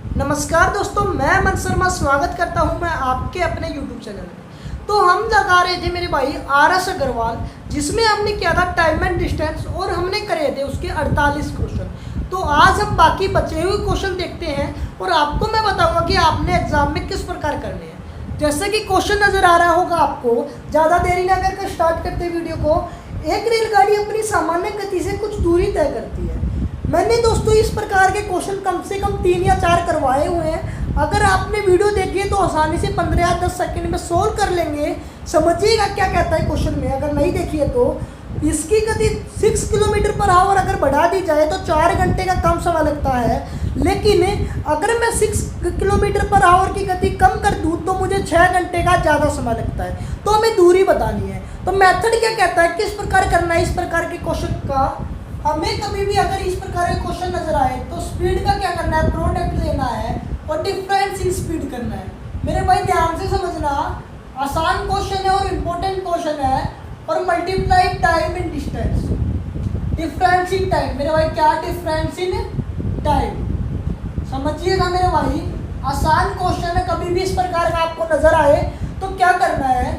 नमस्कार दोस्तों, मैं अमन शर्मा स्वागत करता हूं मैं आपके अपने YouTube चैनल में। तो हम लगा रहे थे मेरे भाई RS अग्रवाल, जिसमें हमने किया था टाइम एंड डिस्टेंस और हमने करे थे उसके 48 क्वेश्चन। तो आज हम बाकी बचे हुए क्वेश्चन देखते हैं और आपको मैं बताऊंगा कि आपने एग्जाम में किस प्रकार करने हैं। जैसे कि क्वेश्चन नज़र आ रहा होगा आपको, ज़्यादा देरी ना करके स्टार्ट करते वीडियो को। एक रेलगाड़ी अपनी सामान्य गति से कुछ दूरी तय करती है। मैंने दोस्तों इस प्रकार के क्वेश्चन कम से कम 3 या 4 करवाए हुए हैं। अगर आपने वीडियो देखी है तो आसानी से 15 या 10 सेकंड में सोल्व कर लेंगे। समझिएगा क्या कहता है क्वेश्चन में। अगर नहीं देखी है तो इसकी गति 6 किलोमीटर पर आवर अगर बढ़ा दी जाए तो 4 घंटे का कम समय लगता है। लेकिन अगर मैं 6 किलोमीटर पर आवर की गति कम कर दूँ तो मुझे 6 घंटे का ज़्यादा समय लगता है। तो हमें दूरी बतानी है। तो मेथड क्या कहता है, किस प्रकार करना है इस प्रकार के क्वेश्चन का। हमें कभी भी अगर इस प्रकार के क्वेश्चन नजर आए तो स्पीड का क्या करना है, प्रोडक्ट लेना है और डिफरेंस इन स्पीड करना है। मेरे भाई ध्यान से समझना, आसान क्वेश्चन है और इम्पोर्टेंट क्वेश्चन है। और multiply time in distance, difference in time. मेरे भाई क्या डिफरेंस इन टाइम, समझिएगा मेरे भाई। आसान क्वेश्चन है, कभी भी इस प्रकार का आपको नजर आए तो क्या करना है।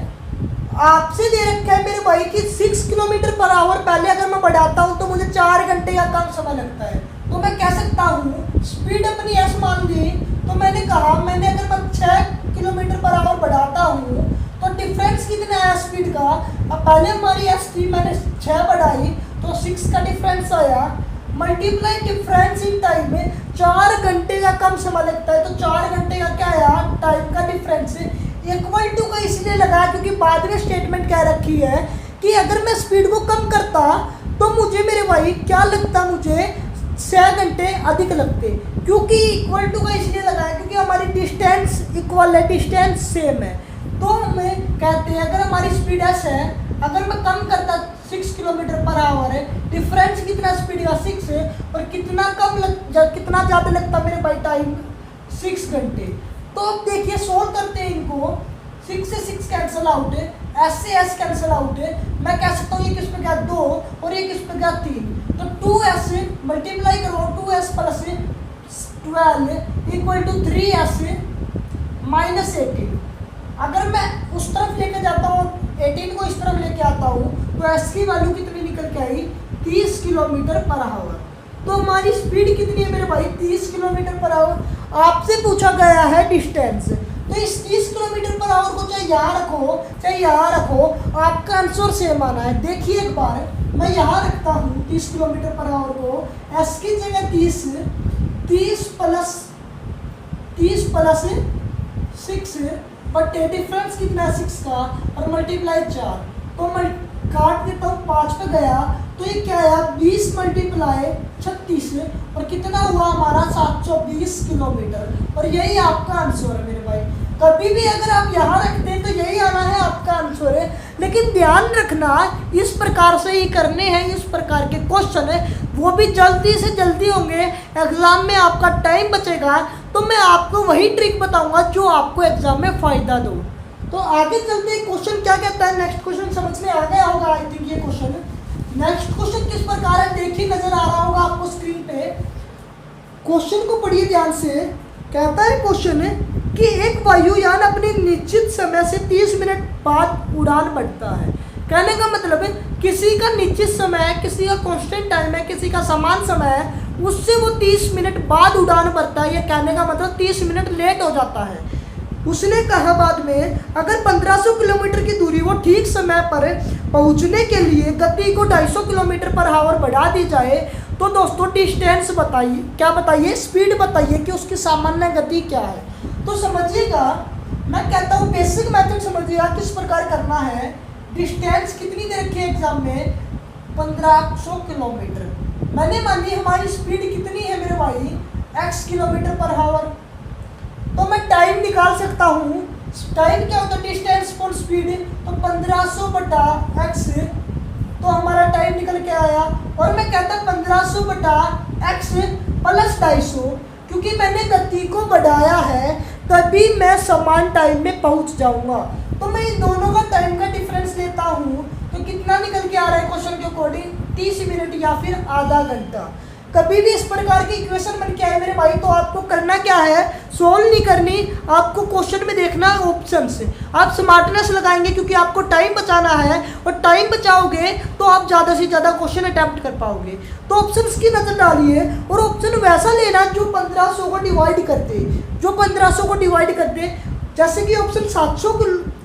आपसे दे रखा है मेरे भाई कि 6 किलोमीटर पर आवर पहले अगर मैं बढ़ाता हूं तो मुझे 4 घंटे का कम समय लगता है। तो मैं कह सकता हूं स्पीड अपनी एस मान ली। तो मैंने कहा मैंने अगर मैं 6 किलोमीटर पर आवर बढ़ाता हूं तो डिफरेंस कितना है स्पीड का। अब पहले हमारी एस थी, मैंने 6 बढ़ाई तो 6 का डिफरेंस आया। मल्टीप्लाई डिफरेंस इन टाइम में 4 घंटे का कम समय लगता है। तो 4 घंटे का क्या आया, टाइम का डिफरेंस इक्वल टू का इसलिए लगा क्योंकि बाद में स्टेटमेंट क्या रखी है कि अगर मैं स्पीड को कम करता तो मुझे मेरे भाई क्या लगता, मुझे 6 घंटे अधिक लगते। क्योंकि इक्वल टू का इसलिए लगा है क्योंकि हमारी डिस्टेंस इक्वल है, डिस्टेंस सेम है। तो हमें कहते हैं अगर हमारी स्पीड एस है, अगर मैं कम करता 6 किलोमीटर पर आवर है, डिफरेंस कितना स्पीड का 6 है और कितना कितना ज़्यादा लगता मेरे भाई टाइम 6 घंटे। तो अब देखिए सोल्व करते हैं इनको। 6 से 6 कैंसिल आउट है, एस से एस कैंसिल आउट है। मैं कह सकता हूँ ये किस पे गया 2 और ये किस पे गया 3। तो 2s मल्टीप्लाई करो 2s plus 12 equal to 3s minus 18। अगर मैं उस तरफ लेके जाता हूँ 18 को इस तरफ लेके आता हूँ तो s की वैल्यू कितनी निकल के आई, 30 किलोमीटर पर आवर। तो हमारी स्पीड कितनी है मेरे भाई, 30 किलोमीटर पर आवर। आपसे पूछा गया है डिस्टेंस, तो इस 30 किलोमीटर पर आवर को चाहे यहाँ रखो चाहे यहाँ रखो, आपका आंसर सेम आना है। देखिए एक बार मैं यहाँ रखता हूँ 30 किलोमीटर पर आवर को, एस की जगह 30 प्लस 6 बट डिफरेंस कितना है 6 का और मल्टीप्लाई 4। तो मैं काट देता हूँ 5 पे गया तो ये क्या आया 20 मल्टीप्लाई 36 और कितना हुआ हमारा 720 किलोमीटर। और यही आपका आंसर है मेरे भाई। कभी भी अगर आप यहाँ रखते हैं तो यही आना है आपका आंसर है। लेकिन ध्यान रखना इस प्रकार से ही करने हैं, इस प्रकार के क्वेश्चन है वो भी जल्दी से जल्दी होंगे। एग्जाम में आपका टाइम बचेगा तो मैं आपको वही ट्रिक बताऊंगा जो आपको एग्जाम में फ़ायदा दो। तो आगे चलते क्वेश्चन क्या कहता है। नेक्स्ट क्वेश्चन समझ में आ गया होगा आई थिंक ये क्वेश्चन। नेक्स्ट क्वेश्चन किस प्रकार है देखिए, नजर आ रहा होगा आपको स्क्रीन पे। क्वेश्चन को पढ़िए ध्यान से। कहता है क्वेश्चन कि एक वायुयान अपने निश्चित समय से 30 मिनट बाद उड़ान भरता है। कहने का मतलब है किसी का निश्चित समय है, किसी का कांस्टेंट टाइम है, किसी का समान समय है, उससे वो 30 मिनट बाद उड़ान भरता है। ये कहने का मतलब 30 मिनट लेट हो जाता है। उसने कहा बाद में अगर 1500 किलोमीटर की दूरी वो ठीक समय पर पहुंचने के लिए गति को 250 किलोमीटर पर आवर बढ़ा दी जाए तो दोस्तों डिस्टेंस बताइए, क्या बताइए, स्पीड बताइए कि उसकी सामान्य गति क्या है। तो समझिएगा, मैं कहता हूँ बेसिक मेथड समझिएगा किस प्रकार करना है। डिस्टेंस कितनी दे रखी है एग्जाम में, 1500 किलोमीटर। मैंने मानी हमारी स्पीड कितनी है मेरे भाई, x किलोमीटर पर आवर। तो मैं टाइम निकाल सकता हूँ। टाइम क्या होता है, डिस्टेंस फॉर स्पीड। तो 1500 बटा x, तो हमारा टाइम निकल के आया। और मैं कहता 1500 बटा x प्लस 250, क्योंकि मैंने गति को बढ़ाया है तभी मैं समान टाइम में पहुँच जाऊँगा। तो मैं इन दोनों का टाइम का डिफरेंस लेता हूँ तो कितना निकल के आ रहा है क्वेश्चन के अकॉर्डिंग, 30 मिनट या फिर आधा घंटा। कभी भी इस प्रकार की इक्वेशन बन के आए मेरे भाई भाई, तो आपको करना क्या है, सोल्व नहीं करनी, आपको क्वेश्चन में देखना ऑप्शन से। आप स्मार्टनेस लगाएंगे क्योंकि आपको टाइम बचाना है, और टाइम बचाओगे तो आप ज़्यादा से ज़्यादा क्वेश्चन अटैम्प्ट कर पाओगे। तो ऑप्शंस की नज़र डालिए, और ऑप्शन वैसा लेना जो 1500 को डिवाइड कर दे, जो 1500 को डिवाइड कर दे। जैसे कि ऑप्शन 700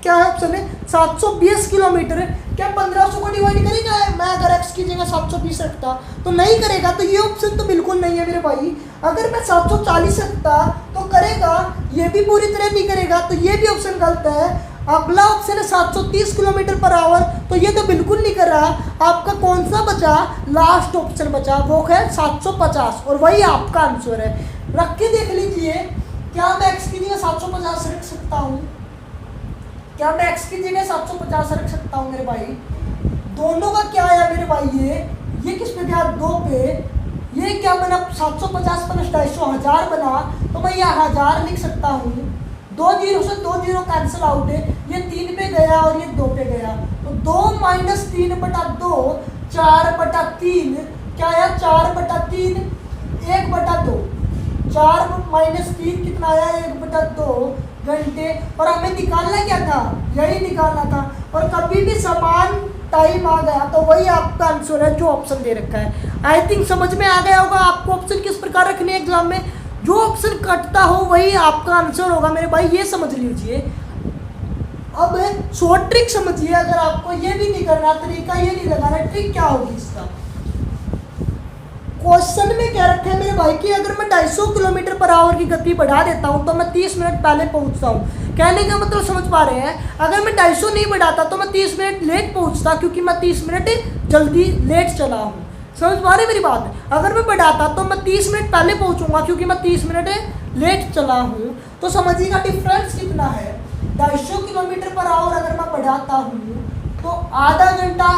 क्या है, ऑप्शन है 720 किलोमीटर। क्या 1500 को डिवाइड करेगा? मैं अगर x की जगह 720 रखता तो नहीं करेगा, तो ये ऑप्शन तो बिल्कुल नहीं है मेरे भाई। अगर मैं 740 रखता तो करेगा, ये भी पूरी तरह नहीं करेगा, तो ये भी ऑप्शन गलत है। अगला ऑप्शन है 730 किलोमीटर पर आवर, तो ये तो बिल्कुल नहीं कर रहा। आपका कौन सा बचा? लास्ट ऑप्शन बचा, वो है 750, और वही आपका आंसर है। रख के देख लीजिए, क्या मैं x की जगह 750 रख सकता हूँ? क्या मैं x की जगह 750 रख सकता हूँ मेरे भाई? दोनों का क्या आया मेरे भाई? ये किस पे गया? 2 पे। ये क्या बना? 750 प्लस 250 1000 बना, तो मैं यहाँ 1000 लिख सकता हूँ। 2 जीरो से 2 जीरो कैंसिल आउट है, ये 3 पे गया और ये 2 पे गया, तो 2 माइनस 3/2 4/3 क्या आया? 4/3 1/2। 4 माइनस 3 कितना आया? 1/2 घंटे। और हमें निकालना क्या था? यही निकालना था। और कभी भी समान टाइम आ गया तो वही आपका आंसर है जो ऑप्शन दे रखा है। आई थिंक समझ में आ गया होगा आपको ऑप्शन किस प्रकार रखने हैं एग्जाम में। जो ऑप्शन कटता हो वही आपका आंसर होगा मेरे भाई, ये समझ लीजिए। अब शॉर्ट ट्रिक समझिए, अगर आपको ये भी नहीं करना, तरीका ये नहीं लगाना, ट्रिक क्या होगी इसका? क्वेश्चन में क्या रखा है मेरे भाई कि अगर मैं 250 किलोमीटर पर आवर की गति बढ़ा देता हूं तो मैं 30 मिनट पहले पहुंचता हूं। कहने का मतलब समझ पा रहे हैं? अगर मैं 250 नहीं बढ़ाता तो मैं 30 मिनट लेट पहुंचता, क्योंकि मैं 30 मिनट जल्दी लेट चला हूं। समझ पा रहे मेरी बात? अगर मैं बढ़ाता तो मैं 30 मिनट पहले पहुंचूंगा, क्योंकि मैं 30 मिनट लेट चला हूं। तो समझिएगा डिफरेंस कितना है। 250 किलोमीटर पर आवर अगर मैं बढ़ाता हूँ तो आधा घंटा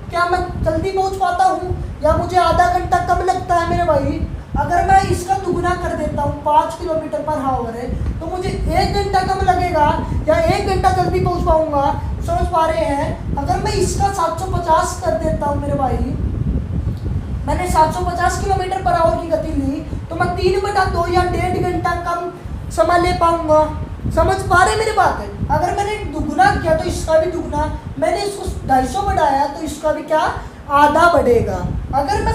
क्या मैं जल्दी पहुंच पाता हूँ, या मुझे आधा घंटा कम लगता है मेरे भाई? अगर मैं इसका दुगना कर देता हूँ, 5 किलोमीटर पर आवर है, तो मुझे 1 घंटा कम लगेगा या 1 घंटा जल्दी पहुंच पाऊंगा। समझ पा रहे हैं? अगर मैं इसका 750 कर देता हूँ मेरे भाई, मैंने 750 किलोमीटर पर आवर की गति ली, तो मैं 3/2 या 1.5 घंटा कम समय ले पाऊंगा। समझ पा रहे मेरी बात है? अगर मैंने दुगना किया तो इसका भी दुगना, मैंने इसको 250 बढ़ाया तो इसका भी क्या? आधा बढ़ेगा। अगर मैं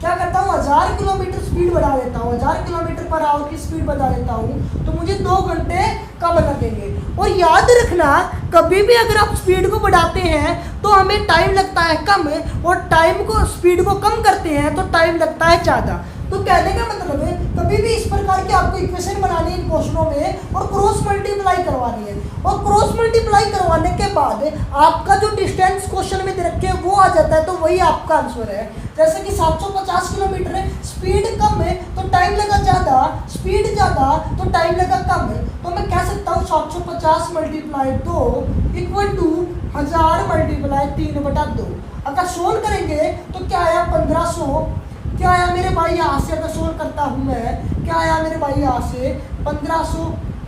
क्या करता हूँ, 1000 किलोमीटर स्पीड बढ़ा देता हूँ, 1000 किलोमीटर पर आवर की स्पीड बढ़ा देता हूँ, तो मुझे 2 घंटे कम लगेंगे। और याद रखना, कभी भी अगर आप स्पीड को बढ़ाते हैं तो हमें टाइम लगता है कम, और टाइम को स्पीड को कम करते हैं तो टाइम लगता है ज़्यादा। तो कहने का मतलब है, कभी भी इस प्रकार की आपको इक्वेशन बनानी है इन क्वेश्चनों में, और क्रॉस मल्टीप्लाई करवानी है। और क्रॉस मल्टीप्लाई करवाने के बाद आपका जो डिस्टेंस क्वेश्चन में दे रखे हैं वो आ जाता है, तो वही आपका आंसर है। जैसे कि 750 किलोमीटर है, स्पीड कम है तो टाइम लगा ज़्यादा, स्पीड ज़्यादा तो टाइम लगा कम है। तो मैं कह सकता हूँ 750 मल्टीप्लाई 2 इक्वल टू 1000 मल्टीप्लाई 3/2। अगर सोल्व करेंगे तो क्या आया? 1500। क्या आया मेरे भाई? यहाँ से अगर सोल्व करता हूँ मैं, क्या आया मेरे भाई? यहाँ से 1500,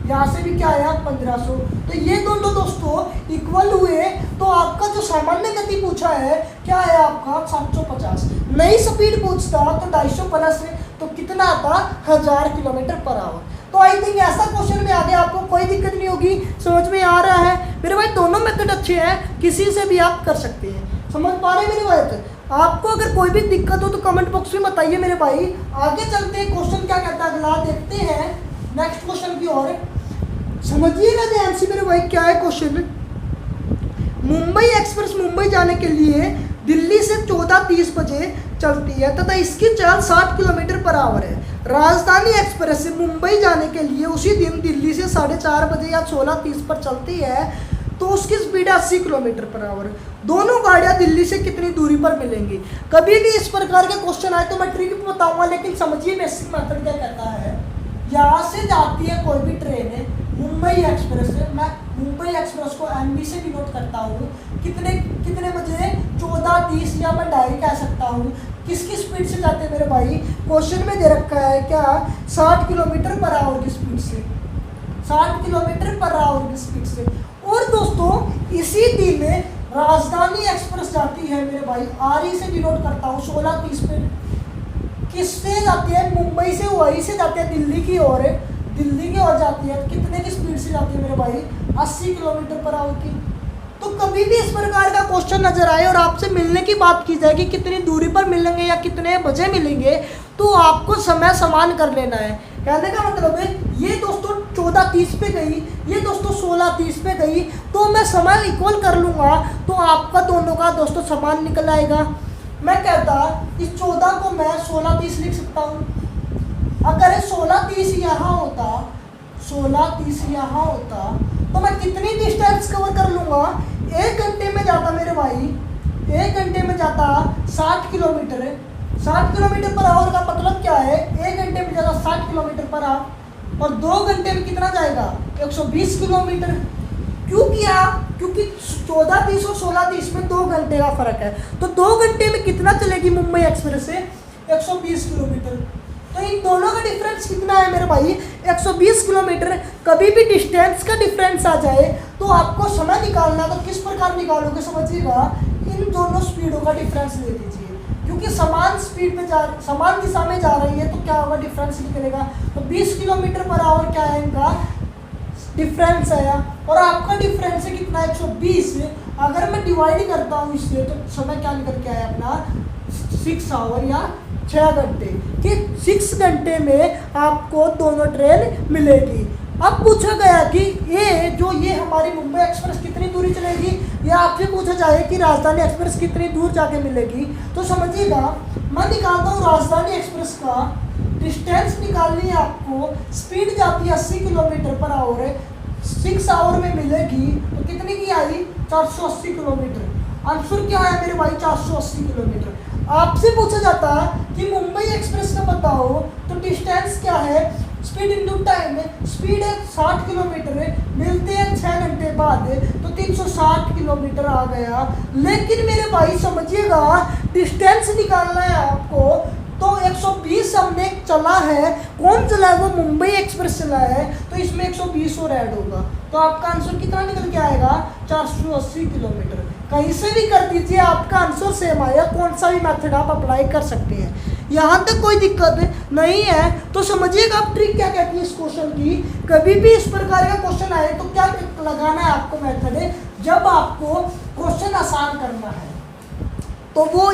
यहाँ से भी क्या आया? 1500। तो ये दोनों दोस्तों इक्वल हुए, तो आपका जो सामान्य गति पूछा है क्या है आपका? 750। नई स्पीड पूछता तो 250 प्लस है, तो कितना आता? 1000 किलोमीटर पर आवर। तो आई थिंक ऐसा क्वेश्चन में आगे आपको कोई दिक्कत नहीं होगी। समझ में आ रहा है मेरे भाई? दोनों मेथड अच्छे हैं, किसी से भी आप कर सकते हैं। समझ पा रहे मेरी बात? आपको अगर कोई भी दिक्कत हो तो कमेंट बॉक्स में बताइए मेरे भाई। आगे चलते हैं, क्वेश्चन क्या कहता है अगला, देखते हैं नेक्स्ट क्वेश्चन की ओर। समझिएगा ध्यान से मेरे भाई, क्या है क्वेश्चन। मुंबई एक्सप्रेस मुंबई जाने के लिए दिल्ली से 14:30 बजे चलती है तथा इसकी चाल 60 किलोमीटर पर आवर है। राजधानी एक्सप्रेस से मुंबई जाने के लिए उसी दिन दिल्ली से 4:30 बजे या 16:30 पर चलती है, तो उसकी स्पीड 80 किलोमीटर पर आवर। दोनों गाड़ियां दिल्ली से कितनी दूरी पर मिलेंगी? कभी भी इस प्रकार के क्वेश्चन आए तो मैं ट्रिक बताऊंगा, लेकिन समझिए बेसिक मेथड क्या कहता है। यहाँ से जाती है कोई भी ट्रेन है, मुंबई एक्सप्रेस है, मैं मुंबई एक्सप्रेस को MB से डिनोट करता हूँ। कितने बजे? 14:30, या मैं डायरी कह सकता हूँ। किसकी स्पीड से जाते हैं मेरे भाई? क्वेश्चन में दे रखा है क्या? 60 किलोमीटर पर आवर की स्पीड से, 60 किलोमीटर पर आवर की स्पीड से। और दोस्तों इसी दिन राजधानी एक्सप्रेस जाती है मेरे भाई, RE से डिनोट करता हूँ 16:30 पे। किससे जाती है, मुंबई से वहीं से जाती है दिल्ली की ओर, दिल्ली की ओर जाती है। कितने की स्पीड से जाती है मेरे भाई, 80 किलोमीटर पर आवर की। तो कभी भी इस प्रकार का क्वेश्चन नजर आए और आपसे मिलने की बात की जाए कि कितनी दूरी पर मिलेंगे या कितने बजे मिलेंगे, तो आपको समय समान कर लेना है। कहने का मतलब है ये दोस्तों 14:30 पे गई, ये दोस्तों 16:30 पे गई, तो मैं समय इक्वल कर लूँगा, तो आपका दोनों का दोस्तों समान निकल आएगा। मैं कहता इस 14 को मैं 16:30 लिख सकता हूँ। अगर 16:30 यहाँ होता, 16:30 यहाँ होता, तो मैं कितनी डिस्टेंस कवर कर लूँगा, 1 घंटे में जाता मेरे भाई, 1 घंटे में जाता 60 किलोमीटर है। 60 किलोमीटर पर आवर का मतलब क्या है, 1 घंटे में जाता 60 किलोमीटर पर आवर, और 2 घंटे में कितना जाएगा, 120 किलोमीटर। क्यों किया, क्योंकि 14:30 और 16:30 में 2 घंटे का फर्क है। तो 2 घंटे में कितना चलेगी मुंबई एक्सप्रेस से, 120 किलोमीटर। तो इन दोनों का डिफरेंस कितना है मेरे भाई, 120 किलोमीटर। कभी भी डिस्टेंस का डिफरेंस आ जाए तो आपको समय निकालना, तो किस प्रकार निकालोगे समझिएगा, इन दोनों स्पीडों का डिफरेंस ले लीजिए, क्योंकि समान स्पीड में समान दिशा में जा रही है, तो क्या होगा, डिफरेंस निकलेगा। तो 20 किलोमीटर पर आवर क्या है इनका डिफरेंस आया, और आपका डिफरेंस है कितना, 120। अगर मैं डिवाइड करता हूँ इससे, तो समय क्या निकल के आया अपना, 6 आवर या 6 घंटे, कि 6 घंटे में आपको दोनों ट्रेन मिलेगी। अब पूछा गया कि ये हमारी मुंबई एक्सप्रेस कितनी दूरी चलेगी, या आपसे पूछा जाए कि राजधानी एक्सप्रेस कितनी दूर जाके मिलेगी, तो समझिएगा मैं निकालता हूँ राजधानी एक्सप्रेस का डिस्टेंस निकालनी है आपको। स्पीड जाती है 80 किलोमीटर पर आवर, 6 आवर में मिलेगी, तो कितनी की आई, 480 किलोमीटर। आंसर क्या है मेरे भाई, 480 किलोमीटर। आपसे पूछा जाता है कि मुंबई एक्सप्रेस का बताओ, तो डिस्टेंस क्या है, स्पीड इनटू टाइम है, स्पीड है 60 किलोमीटर है, मिलते हैं 6 घंटे बाद, तो 360 किलोमीटर आ गया। लेकिन मेरे भाई समझिएगा डिस्टेंस निकालना है आपको, तो 120 हमने चला है, कौन चला है, वो मुंबई एक्सप्रेस चला है, तो इसमें 120 और ऐड होगा, तो आपका आंसर कितना निकल के आएगा, 480 किलोमीटर। कहीं से भी कर दीजिए, आपका आंसर सेम आएगा, कौन सा भी मेथड आप अप्लाई कर सकते हैं, यहाँ तक कोई दिक्कत नहीं है। तो समझिएगा आप ट्रिक क्या कहती है इस क्वेश्चन की। कभी भी इस प्रकार का क्वेश्चन आए तो क्या लगाना है आपको मेथड है, जब आपको क्वेश्चन आसान करना है, तो वो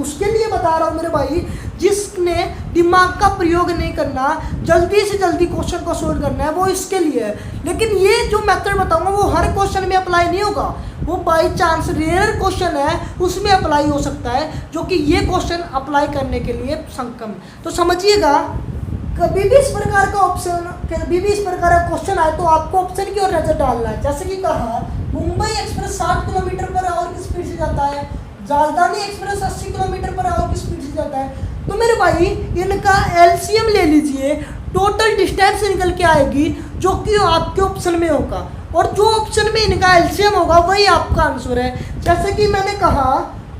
उसके लिए बता रहा हूँ मेरे भाई, जिसने दिमाग का प्रयोग नहीं करना, जल्दी से जल्दी क्वेश्चन को सोल्व करना है, वो इसके लिए है। लेकिन ये जो मेथड बताऊंगा वो हर क्वेश्चन में अप्लाई नहीं होगा, वो बाई चांस रेयर क्वेश्चन है उसमें अप्लाई हो सकता है, जो कि ये क्वेश्चन अप्लाई करने के लिए संकम। तो समझिएगा कभी भी इस प्रकार का ऑप्शन, कभी भी इस प्रकार का क्वेश्चन आए तो आपको ऑप्शन की ओर नजर डालना है। जैसे कि कहा Mumbai express 60 kilometre per hour की स्पीड से जाता है, राजधानी एक्सप्रेस 80 किलोमीटर पर आवर की स्पीड से जाता है, तो मेरे भाई इनका एलसीएम ले लीजिए, टोटल डिस्टेंस निकल के आएगी जो कि आपके ऑप्शन में होगा, और जो ऑप्शन में इनका एलसीएम होगा वही आपका आंसर है। जैसे कि मैंने कहा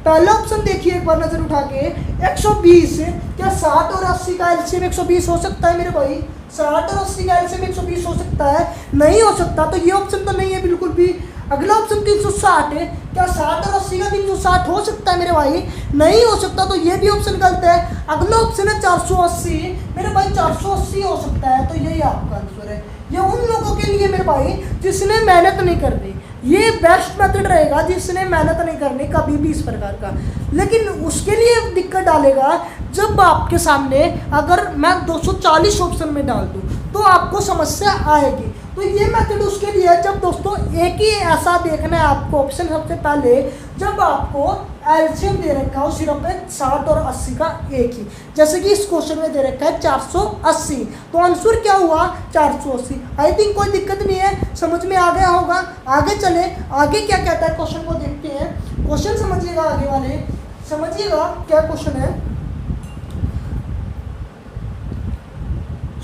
पहला ऑप्शन देखिए एक बार नजर उठा के, 120, क्या 60 और 80 का एलसीएम 120 हो सकता है मेरे भाई, 60 और 80 का एलसीएम 120 हो सकता है, नहीं हो सकता, तो ये ऑप्शन तो नहीं है बिल्कुल भी। अगला ऑप्शन 360 है, क्या 60 और 80 का 360 हो सकता है मेरे भाई, नहीं हो सकता, तो ये भी ऑप्शन गलत है। अगला ऑप्शन है 480, मेरे भाई 480 हो सकता है, तो यही आपका आंसर है। ये उन लोगों के लिए मेरे भाई जिसने मेहनत नहीं करनी, ये बेस्ट मेथड रहेगा जिसने मेहनत नहीं करनी कभी भी इस प्रकार का। लेकिन उसके लिए दिक्कत डालेगा जब आपके सामने अगर मैं 240 ऑप्शन में डाल दूँ तो आपको समस्या आएगी। तो ये मेथड उसके लिए है जब दोस्तों एक ही ऐसा देखना है आपको ऑप्शन, सबसे पहले जब आपको एलसीएम दे रखा हो सिर्फ 60 और 80 का एक ही, जैसे कि इस क्वेश्चन में दे रखा है 480, तो आंसर क्या हुआ 480। आई थिंक कोई दिक्कत नहीं है, समझ में आ गया होगा। आगे चले, आगे क्या कहता है क्वेश्चन को देखते हैं। क्वेश्चन समझिएगा, आगे वाले समझिएगा क्या क्वेश्चन है।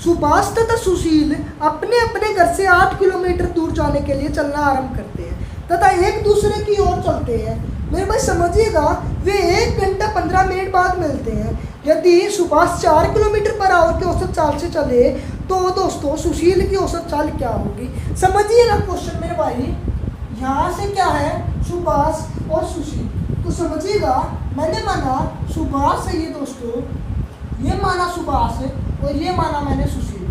सुभाष तथा सुशील अपने अपने घर से 8 किलोमीटर दूर जाने के लिए चलना आरंभ करते हैं तथा एक दूसरे की ओर चलते हैं। मेरे भाई समझिएगा, वे 1 घंटा 15 मिनट बाद मिलते हैं। यदि सुभाष 4 किलोमीटर पर आवर की औसत चाल से चले तो दोस्तों सुशील की औसत चाल क्या होगी। समझिएगा क्वेश्चन मेरे भाई, यहाँ से क्या है सुभाष और सुशील, तो समझिएगा मैंने माना सुभाष है ये दोस्तों, ये माना सुभाष और ये माना मैंने सुशील।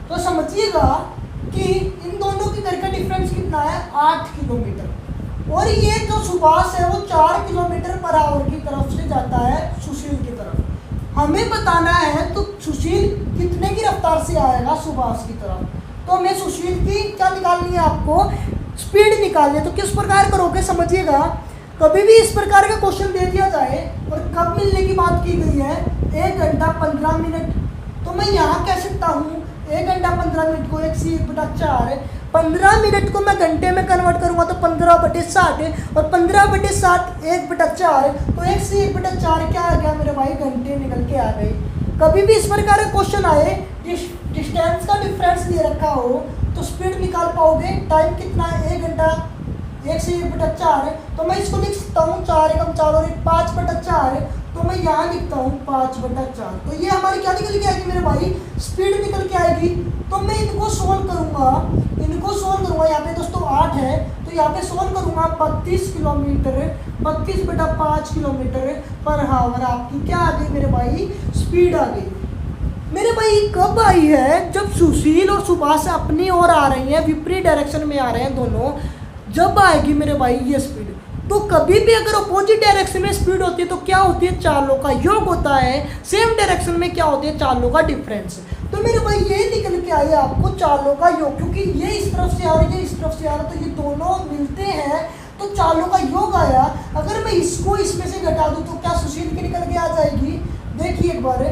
तो समझिएगा कि इन दोनों के घर का डिफरेंस कितना है, 8 किलोमीटर। और ये जो सुभाष है वो 4 किलोमीटर पर आवर की तरफ से जाता है सुशील की तरफ। हमें बताना है तो सुशील कितने की रफ्तार से आएगा सुभाष की तरफ। तो हमें सुशील की क्या निकालनी है, आपको स्पीड निकालनी है। तो किस प्रकार करोगे समझिएगा, कभी भी इस प्रकार का क्वेश्चन दे दिया जाए और कब मिलने की बात की गई है, 1 घंटा 15 मिनट। तो मैं यहाँ कह सकता हूँ 1 घंटा 15 मिनट को 1/4, 15 मिनट को मैं घंटे में कन्वर्ट करूँगा तो 15/60, और 15/60 1/4, तो 1/4 क्या आ गया मेरे भाई, घंटे निकल के आ गए। कभी भी इस प्रकार का क्वेश्चन आए, डिस्टेंस का डिफरेंस दे रखा हो तो स्पीड निकाल पाओगे। टाइम कितना है, 1 घंटा 1 से 1/4, तो मैं इसको लिख सकता हूँ 4 एकम 4 और 5/4, तो मैं यहाँ लिखता हूँ 5/4। तो ये हमारी क्या निकल के आएगी मेरे भाई, स्पीड निकल के आएगी। तो मैं इनको सोल्व करूँगा, यहाँ पे दोस्तों 8 है तो यहाँ पे सोल्व करूँगा 32 किलोमीटर, 32/5 किलोमीटर पर हावर आपकी क्या आ गई मेरे भाई, स्पीड आ गई। मेरे भाई कब आई है, जब सुशील और सुभाष अपनी ओर आ रही हैं, विपरीत डायरेक्शन में आ रहे हैं दोनों, जब आएगी मेरे भाई ये स्पीड। तो कभी भी अगर अपोजिट डायरेक्शन में स्पीड होती है तो क्या होती है, चालों का योग होता है। सेम डायरेक्शन में क्या होती है, चालों का डिफरेंस। तो मेरे भाई ये निकल के आए आपको चालों का योग, क्योंकि ये इस तरफ से आ रहा है, ये इस तरफ से आ रहा है, तो ये दोनों मिलते हैं तो चालों का योग आया। अगर मैं इसको इसमें से घटा दूँ तो क्या सुशील की निकल के आ जाएगी। देखिए एक बार,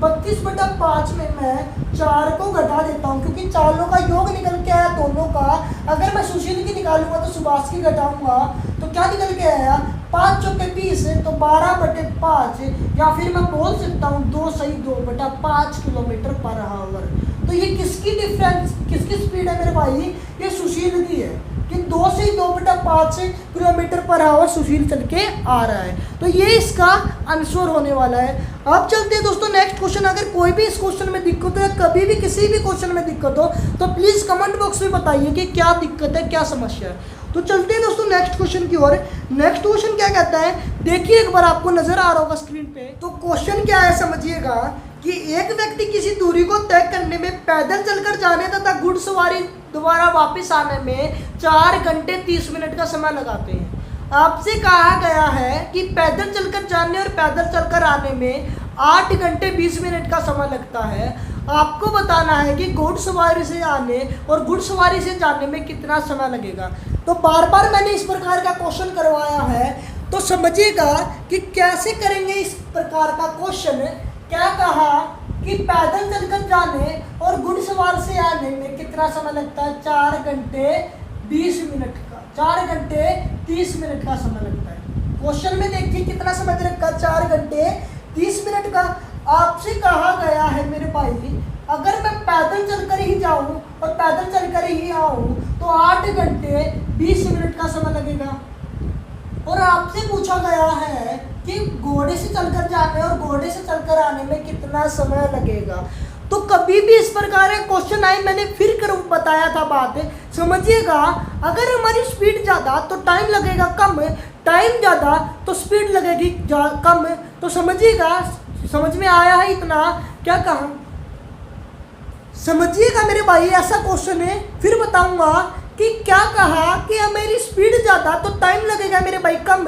32/5 में मैं 4 को घटा देता हूँ, क्योंकि चालों का योग निकल के आया दोनों का। अगर मैं सुशील की निकालूंगा तो सुभाष की घटाऊंगा तो क्या निकल के आया, 5 चौके 20, तो 12/5, या फिर मैं बोल सकता हूँ 2 सही 2/5 किलोमीटर पर आवर। तो ये किसकी डिफरेंस, किसकी स्पीड है मेरे भाई, ये सुशील की है कि 2 से 2/5 किलोमीटर पर आवर सुशील चल के आ रहा है। तो ये इसका आंसर होने वाला है। अब चलते हैं दोस्तों नेक्स्ट क्वेश्चन। अगर कोई भी इस क्वेश्चन में दिक्कत हो या कभी भी किसी भी क्वेश्चन में दिक्कत हो तो प्लीज़ कमेंट बॉक्स में बताइए कि क्या दिक्कत है, क्या समस्या है। तो चलते हैं दोस्तों नेक्स्ट क्वेश्चन की ओर। नेक्स्ट क्वेश्चन क्या कहता है, देखिए एक बार आपको नजर आ रहा होगा स्क्रीन पे। तो क्वेश्चन क्या है समझिएगा कि एक व्यक्ति किसी दूरी को तय करने में पैदल चलकर जाने तथा घुड़सवारी दोबारा वापस आने में 4 घंटे 30 मिनट का समय लगाते हैं। आपसे कहा गया है कि पैदल चलकर जाने और पैदल चलकर आने में 8 घंटे 20 मिनट का समय लगता है। आपको बताना है कि घुड़सवारी से आने और घुड़सवारी से जाने में कितना समय लगेगा। तो बार बार मैंने इस प्रकार का क्वेश्चन करवाया है, तो समझिएगा कि कैसे करेंगे इस प्रकार का क्वेश्चन। क्या कहा कि पैदल चलकर जाने और घुड़सवार से आने में कितना समय लगता है, 4 घंटे 20 मिनट का, 4 घंटे 30 मिनट का समय लगता है। क्वेश्चन में देखिए कितना समय दे रखा, 4 घंटे 30 मिनट का। आपसे कहा गया है मेरे भाई अगर मैं पैदल चलकर ही जाऊं और पैदल चलकर ही आऊं तो 8 घंटे 20 मिनट का समय लगेगा। और आपसे पूछा गया है कि घोड़े से चलकर जाने और घोड़े से चलकर आने में कितना समय लगेगा। तो कभी भी इस प्रकार का क्वेश्चन आए, मैंने फिर कर बताया था बात, समझिएगा अगर हमारी स्पीड ज़्यादा तो टाइम लगेगा कम, टाइम ज़्यादा तो स्पीड लगेगी कम। तो समझिएगा, समझ में आया है इतना, क्या कहा समझिएगा मेरे भाई, ऐसा क्वेश्चन है। फिर बताऊंगा कि क्या कहा कि हमारी स्पीड ज़्यादा तो टाइम लगेगा मेरे भाई कम,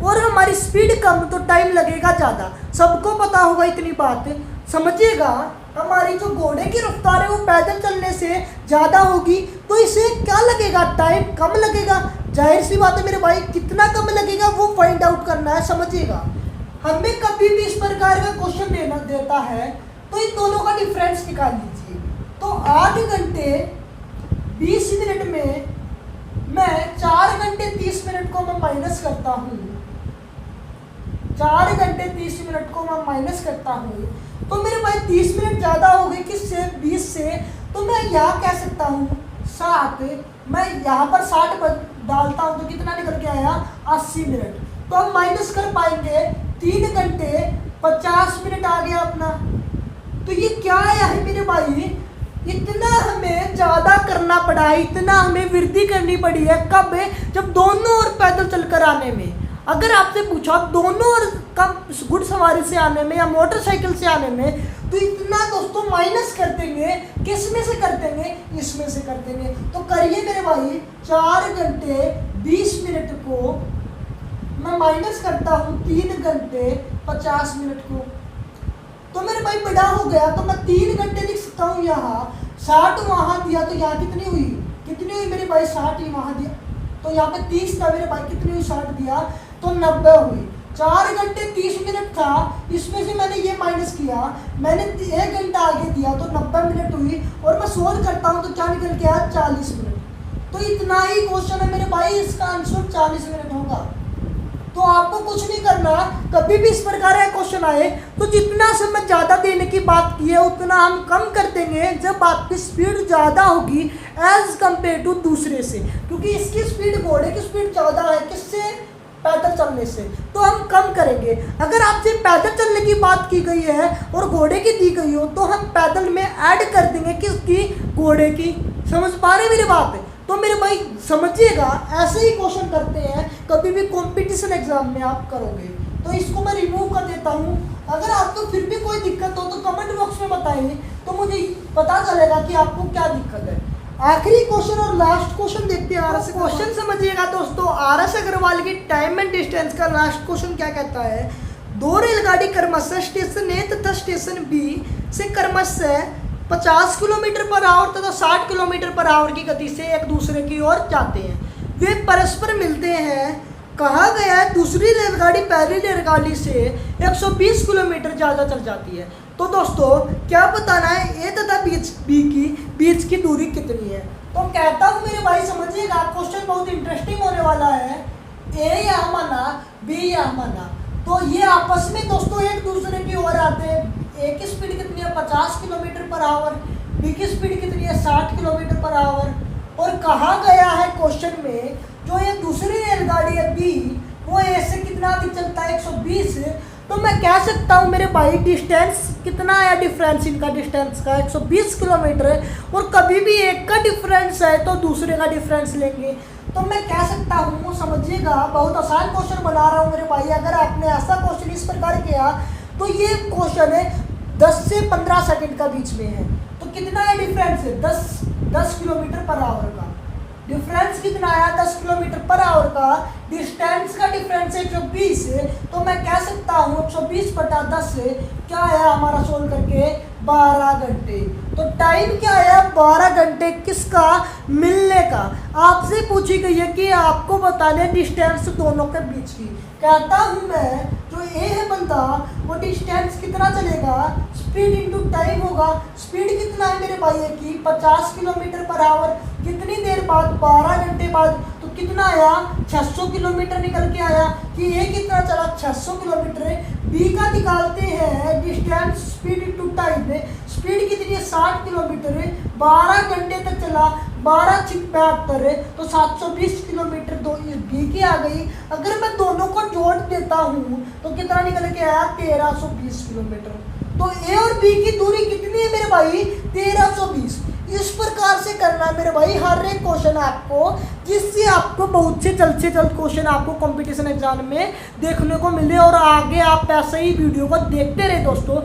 और हमारी स्पीड कम तो टाइम लगेगा ज़्यादा। सबको पता होगा इतनी बात। समझिएगा हमारी जो घोड़े की रफ्तार है वो पैदल चलने से ज़्यादा होगी, तो इसे क्या लगेगा, टाइम कम लगेगा। जाहिर सी बात है मेरे भाई, कितना कम लगेगा वो फाइंड आउट करना है। समझिएगा हमें कभी भी इस प्रकार का क्वेश्चन देता है तो इन दोनों का डिफरेंस निकाल लीजिए। तो 8 घंटे 20 मिनट में मैं 4 घंटे 30 मिनट को मैं माइनस करता हूँ, 4 घंटे 30 मिनट को मैं माइनस करता हूँ, तो मेरे भाई 30 मिनट ज़्यादा हो गए किससे, 20 से। तो मैं यहाँ कह सकता हूँ 7, मैं यहाँ पर 60 डालता हूँ तो कितना निकल के आया, 80 मिनट। तो हम माइनस कर पाएंगे, 3 घंटे 50 मिनट आ गया अपना। तो ये क्या आया है मेरे भाई, इतना हमें ज़्यादा करना पड़ा है, इतना हमें वृद्धि करनी पड़ी है। कब, जब दोनों ओर पैदल चलकर आने में। अगर आपसे पूछा दोनों का घुड़सवारी से आने में या मोटरसाइकिल से आने में, तो इतना दोस्तों माइनस कर देंगे, किस में से कर देंगे, इसमें से कर देंगे। तो करिए मेरे भाई 4 घंटे 20 मिनट को मैं माइनस करता हूँ 3 घंटे 50 मिनट को, तो मेरे भाई बड़ा हो गया। तो मैं 3 घंटे लिख सकता हूँ यहाँ, 60 वहाँ दिया तो यहाँ कितनी हुई मेरे भाई, 60 ही वहाँ दिया तो यहाँ पे 30 था मेरे भाई, कितनी हुई 60 दिया तो 90 हुई। 4 घंटे 30 मिनट था, इसमें से मैंने ये माइनस किया, मैंने 1 घंटा आगे दिया तो 90 मिनट हुई, और मैं सोल्व करता हूँ तो क्या निकल के आया 40 मिनट। तो इतना ही क्वेश्चन है मेरे भाई, इसका आंसर 40 मिनट होगा। तो आपको कुछ नहीं करना, कभी भी इस प्रकार का क्वेश्चन आए तो जितना समय ज़्यादा देने की बात की है उतना हम कम कर देंगे जब आपकी स्पीड ज़्यादा होगी एज कम्पेयर टू दूसरे से, क्योंकि इसकी स्पीड, घोड़े की स्पीड ज़्यादा है किससे, पैदल चलने से, तो हम कम करेंगे। अगर आपसे पैदल चलने की बात की गई है और घोड़े की दी गई हो तो हम पैदल में ऐड कर देंगे किसकी, घोड़े की। समझ पा रहे मेरी बात? तो मेरे भाई समझिएगा, ऐसे ही क्वेश्चन करते हैं कभी भी कंपटीशन एग्जाम में आप करोगे। तो इसको मैं रिमूव कर देता हूँ। अगर आपको फिर भी कोई दिक्कत हो तो कमेंट बॉक्स में बताइए, तो मुझे पता चलेगा कि आपको क्या दिक्कत है। आखिरी क्वेश्चन और लास्ट क्वेश्चन देखते हैं। आरएस क्वेश्चन समझिएगा दोस्तों, आरएस अग्रवाल की टाइम एंड डिस्टेंस का लास्ट क्वेश्चन क्या कहता है। 2 रेलगाड़ी क्रमशः स्टेशन ए तथा स्टेशन बी से क्रमशः 50 किलोमीटर पर आवर तथा 60 किलोमीटर पर आवर की गति से एक दूसरे की ओर जाते हैं। वे परस्पर मिलते हैं। कहा गया है दूसरी रेलगाड़ी पहली रेलगाड़ी से 120 किलोमीटर ज़्यादा चल जाती है। तो दोस्तों क्या बताना है, ए तथा बीच की दूरी कितनी है। तो कहता हूँ मेरे भाई समझिएगा, क्वेश्चन बहुत इंटरेस्टिंग होने वाला है। ए यहाँ माना, बी यहाँ माना, तो ये आपस में दोस्तों एक दूसरे की ओर आते हैं। ए की स्पीड कितनी है 50 किलोमीटर पर आवर, बी की स्पीड कितनी है 60 किलोमीटर पर आवर। और कहा गया है क्वेश्चन में जो ये दूसरी रेलगाड़ी है बी, वो ए से कितना अधिक चलता है 120। तो मैं कह सकता हूँ मेरे भाई डिस्टेंस कितना आया, डिफरेंस इनका डिस्टेंस का 120 किलोमीटर है। और कभी भी एक का डिफरेंस है तो दूसरे का डिफरेंस लेंगे। तो मैं कह सकता हूँ, समझिएगा बहुत आसान क्वेश्चन बना रहा हूँ मेरे भाई। अगर आपने ऐसा क्वेश्चन इस प्रकार किया तो ये क्वेश्चन है 10 से 15 सेकंड का बीच में है। तो कितना है डिफरेंस है 10 किलोमीटर पर आवर का डिफरेंस कितना आया 10 किलोमीटर पर आवर का। डिस्टेंस का डिफरेंस है 120। तो मैं कह सकता हूँ 120 बटा 10 से क्या आया हमारा सोल्व करके 12 घंटे। तो टाइम क्या आया 12 घंटे किसका, मिलने का। आपसे पूछी गई है कि आपको बताने डिस्टेंस दोनों के बीच की। कहता हूँ मैं जो ए है बंदा वो डिस्टेंस कितना चलेगा, स्पीड इंटू टाइम होगा। स्पीड कितना है मेरे भाई की 50 किलोमीटर पर आवर। कितनी देर बाद 12 घंटे बाद, तो कितना आया 600 किलोमीटर निकल के आया कि ये कितना चला 600 किलोमीटर है। बी का निकालते हैं डिस्टेंस स्पीड इंटू टाइम में। स्पीड कितनी है 60 किलोमीटर है, 12 घंटे तक चला, 12 × 72 है तो 720 किलोमीटर दो बी की आ गई। अगर मैं दोनों को जोड़ देता हूँ तो कितना निकल के आया 1320 किलोमीटर। तो ए और बी की दूरी कितनी है मेरे भाई 1320। इस प्रकार से करना है मेरे भाई हर एक क्वेश्चन आपको, जिससे आपको बहुत से जल्द क्वेश्चन आपको कंपटीशन एग्जाम में देखने को मिले और आगे आप ऐसे ही वीडियो को देखते रहे। दोस्तों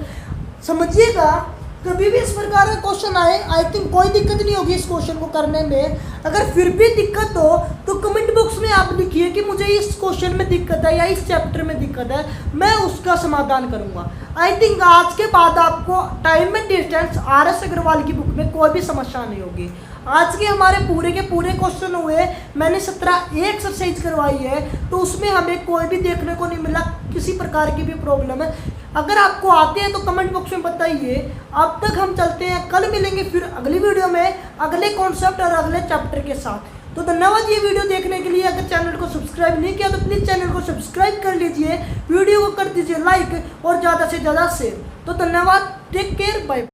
समझिएगा, कभी भी इस प्रकार का क्वेश्चन आए आई थिंक कोई दिक्कत नहीं होगी इस क्वेश्चन को करने में। अगर फिर भी दिक्कत हो तो कमेंट बॉक्स में आप लिखिए कि मुझे इस क्वेश्चन में दिक्कत है या इस चैप्टर में दिक्कत है, मैं उसका समाधान करूंगा। आई थिंक आज के बाद आपको time and distance RS Agarwal की बुक में कोई भी समस्या नहीं होगी। आज के हमारे पूरे के पूरे क्वेश्चन हुए, मैंने 17 एक्सरसाइज करवाई है, तो उसमें हमें कोई भी देखने को नहीं मिला किसी प्रकार की भी प्रॉब्लम है। अगर आपको आते हैं तो कमेंट बॉक्स में बताइए। अब तक हम चलते हैं, कल मिलेंगे फिर अगली वीडियो में अगले कॉन्सेप्ट और अगले चैप्टर के साथ। तो धन्यवाद ये वीडियो देखने के लिए। अगर चैनल को सब्सक्राइब नहीं किया तो प्लीज़ चैनल को सब्सक्राइब कर लीजिए, वीडियो को कर दीजिए लाइक और ज़्यादा से ज़्यादा शेयर। तो धन्यवाद, टेक केयर, बाय।